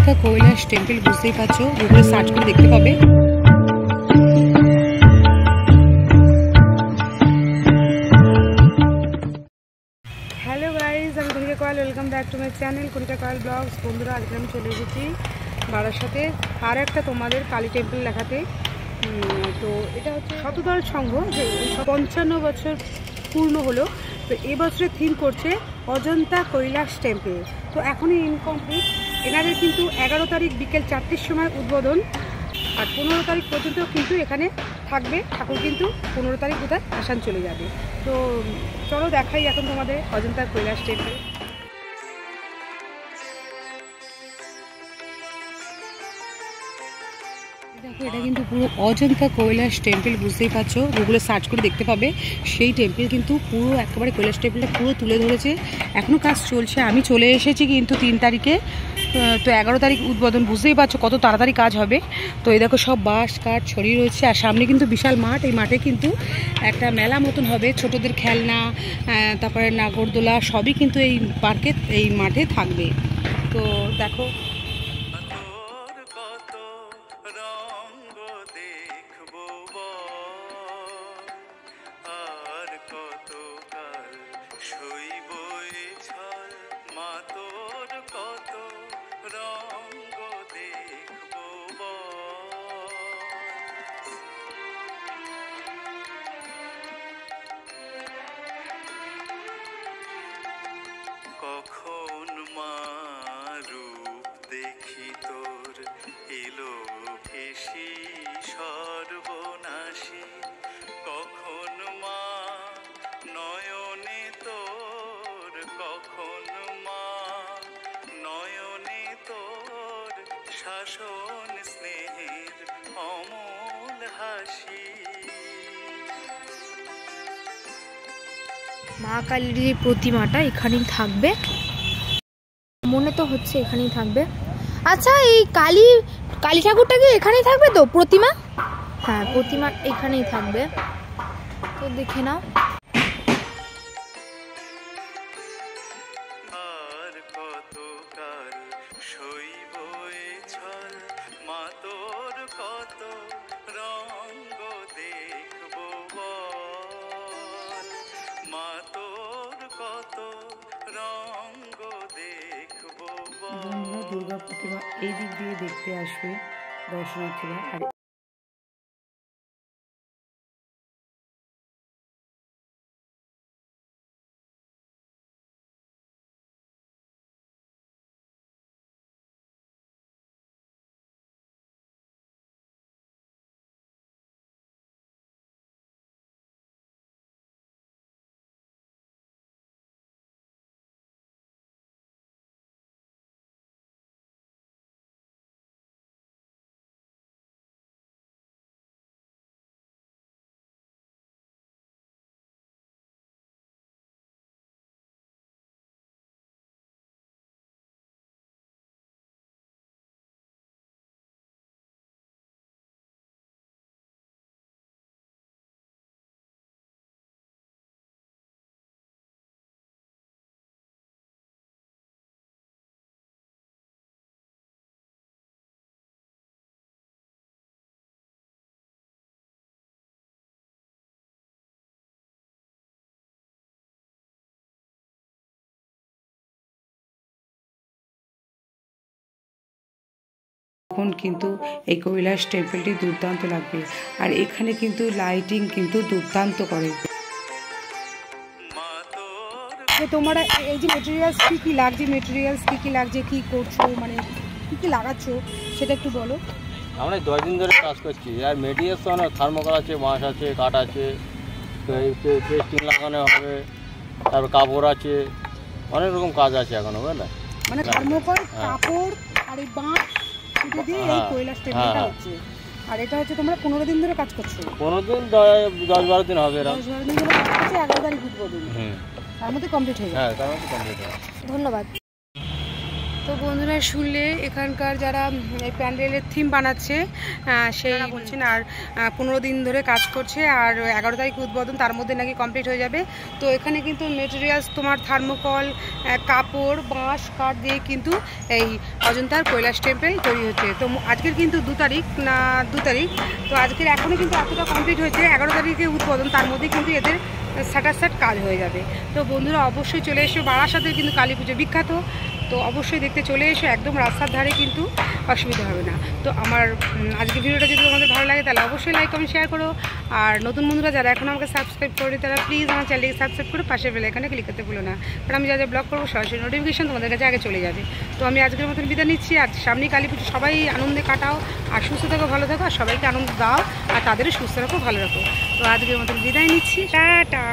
Ajanta Kailash temple বুঝতেই পারছো, গুগলে সার্চ করে দেখতে পাবে। হ্যালো গাইজ, আমি Kanika Koyal, welcome back to my channel Kanika Koyal vlogs. বন্ধুরা, আজকে আমি চলে এসেছি বারাসাতে আর একটা তোমাদের কালী টেম্পল দেখাতে। তো এটা হচ্ছে শতদল সংঘ, যে 55 বছর পূর্ণ হলো। তো এবছরে থিম করছে অজন্তা কৈলাস টেম্পল। তো এখনই ইনকমপ্লিট। এনাদের কিন্তু 11 তারিখ বিকেল 4টের সময় উদ্বোধন, আর 15 তারিখ পর্যন্ত কিন্তু এখানে থাকবে ঠাকুর। কিন্তু 15 তারিখ বোধহয় আসান চলে যাবে। তো চলো দেখাই এখন তোমাদের অজন্তা কৈলাস টেম্পল। দেখো, এটা কিন্তু পুরো অজন্তা কৈলাস টেম্পল বুঝতেই পারছো, গুগলে সার্চ করে দেখতে পাবে। সেই টেম্পল কিন্তু পুরো একেবারে কৈলাস টেম্পলটা পুরো তুলে ধরেছে। এখনও কাজ চলছে। আমি চলে এসেছি কিন্তু 3 তারিখে। তো 11 তারিখ উদ্বোধন, বুঝতেই পারছো কত তাড়াতাড়ি কাজ হবে। তো এই দেখো সব বাঁশ কাঠ ছড়িয়ে রয়েছে, আর সামনে কিন্তু বিশাল মাঠ। এই মাঠে কিন্তু একটা মেলা মতন হবে, ছোটদের খেলনা, তারপরে নাগরদোলা সবই কিন্তু এই পার্কে, এই মাঠে থাকবে। তো দেখো কখন মা রূপ দেখি তোর এলো ভেসি সর্বনাশী, কখন মা নয়নে তোর, কখন মা নয়নে তোর শাসন স্নেহের অমল হাসি। মা কালীর যে প্রতিমাটা এখানেই থাকবে, মনে তো হচ্ছে এখানেই থাকবে। আচ্ছা, এই কালী ঠাকুরটা কি এখানেই থাকবে তো? প্রতিমা, হ্যাঁ প্রতিমা এখানেই থাকবে। তো দেখে নাও। আর কতকাল সইব এ ছল, মা তোর কত রঙ্গ দেখব বল, মা তোর কত রঙ্গ দেখব বল। বন্ধুরা, দুর্গা প্রতিমা এই দিক দিয়ে দেখতে আসবে দর্শনার্থীরা। আর এখন কিন্তু এই কৈলাস টেম্পলটি দুর্দান্ত লাগবে, আর এখানে কিন্তু লাইটিং কিন্তু দুর্দান্ত করে। তোমরা এই যে মেটেরিয়ালস কী লাগছে, কী করছো, মানে কী লাগাচ্ছো সেটা একটু বলো। আমরা 10 দিন ধরে কাজ করছি। আর মেটেরিয়ালস তো অনেক, থার্মোকল আছে, বাঁশ আছে, কাঠ আছে, পেস্টিং লাগানো হবে, তারপর কাপড় আছে, অনেক রকম কাজ আছে এখনো, বুঝলে? মানে থার্মোকল, কাপড় আর এই বাঁশ দিয়ে এই কৈলাস টেম্পলটা হচ্ছে। আর এটা হচ্ছে তোমরা 15 দিন ধরে কাজ করছো? 15 দিন 10-12 দিন হবে। 10-12 দিন ধরে কাজ করছে, 11 তারিখ উদ্বোধন। তার মধ্যে কমপ্লিট হয়ে যাবে। হ্যাঁ, তার মধ্যে কমপ্লিট হবে। ধন্যবাদ। তো বন্ধুরা শুনলে এখানকার যারা এই প্যান্ডেলের থিম বানাচ্ছে সেই বলছেন আর 15 দিন ধরে কাজ করছে, আর 11 তারিখে উদ্বোধন, তার মধ্যে নাকি কমপ্লিট হয়ে যাবে। তো এখানে কিন্তু মেটেরিয়ালস তোমার থার্মোকল, কাপড়, বাঁশ, কাঠ দিয়ে কিন্তু এই অজন্তার কৈলাস টেম্পল তৈরি হচ্ছে। তো আজকের কিন্তু 2 তারিখ, তো আজকের এখনও কিন্তু এতটা কমপ্লিট হয়েছে, 11 তারিখে উদ্বোধন, তার মধ্যে কিন্তু এদের সাটাসাট কাজ হয়ে যাবে। তো বন্ধুরা অবশ্যই চলে এসো, বারাসাতের কিন্তু কালী পুজো বিখ্যাত, তো অবশ্যই দেখতে চলে এসো, একদম রাস্তার ধারে, কিন্তু অসুবিধা হবে না। তো আমার আজকের ভিডিওটা যদি তোমাদের ভালো লাগে তাহলে অবশ্যই লাইক কমেন্ট শেয়ার করো, আর নতুন বন্ধুরা যারা এখন আমাকে সাবস্ক্রাইব করি তারা প্লিজ আমার চ্যানেলকে সাবস্ক্রাইব করে পাশে বেল আইকনে ক্লিক করতে ভুলো না, কারণ আমি যা যা ব্লগ করবো সরাসরি নোটিফিকেশন তোমাদের কাছে আগে চলে যাবে। তো আমি আজকের মতন বিদায় নিচ্ছি, আর সামনেই কালী পুজো, সবাই আনন্দে কাটাও, আর সুস্থ থাকো, ভালো থাকো, আর সবাইকে আনন্দ দাও, আর তাদেরও সুস্থ রাখো, ভালো রাখো। তো আজকের মতন বিদায় নিচ্ছি, টাটা।